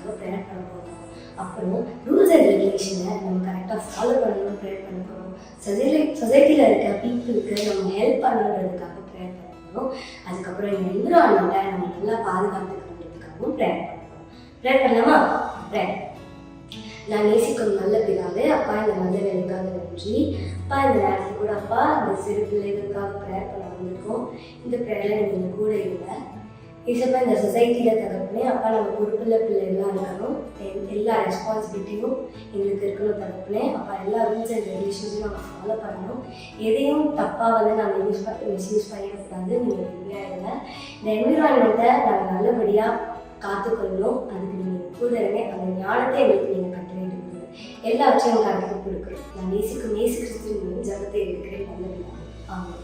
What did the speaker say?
அதுக்காக ப்ரேயர் பண்ண போகிறோம். அப்புறம் ரூல்ஸ் அண்ட் ரெகுலேஷனை நம்ம கரெக்டாக ஃபாலோ பண்ணணும்னு ப்ரேயர் பண்ண போகிறோம். சொசைட்டியில் இருக்க பீப்புளுக்கு நம்ம ஹெல்ப் பண்ணணுன்றதுக்காக ப்ரேயர் பண்ண போகிறோம். அதுக்கப்புறம் இந்த என்விரான்மெண்ட்டை நம்ம நல்லா பாதுகாத்துக்கிறதுக்காகவும் ப்ரேயர் பண்ண போகிறோம். ப்ரேயர் பண்ணலாமா? ப்ரேயர். நான் நேசிக்கும் நல்ல பிதாவே, அப்பா இந்த நல்ல வேலைக்காக நன்றி. அப்பா இந்த நேரத்தில் கூட அப்பா இந்த சிறு பிள்ளைகளுக்காக ப்ரேயர் பண்ண வந்திருக்கோம். இந்த ப்ரேயரில் நீங்கள் கூட இல்லை ஏசப்பா. இந்த சொசைட்டியில் தகப்பனே அப்பா நம்ம பொறுப்புள்ள பிள்ளைகளாக இருக்கணும். எல்லா ரெஸ்பான்சிபிலிட்டியும் எங்களுக்கு இருக்கணும் தகப்பனே. அப்பா எல்லா ரூல்ஸ் அண்ட் ரெகுலேஷன்ஸையும் நம்ம ஃபாலோ பண்ணணும். எதையும் தப்பாக நம்ம மிஸ்யூஸ் பண்ணிடக்கூடாது. நீங்கள் ரெடியாக இல்லை. இந்த என்விரான்மெண்ட்டை நாங்கள் நல்லபடியாக காத்துக்கொள்ளணும். அதுக்கு நீங்கள் கூட இருங்க. அந்த ஞானத்தை எங்களுக்கு நீங்கள் கட்டளையிடுங்க. எல்லாவற்றையும் கணக்கு கொடுக்குறோம். நான் நேசிக்கும் இயேசு கிறிஸ்துவின் ஜபத்தை எடுக்கிறேன். நல்ல ஆமாம்.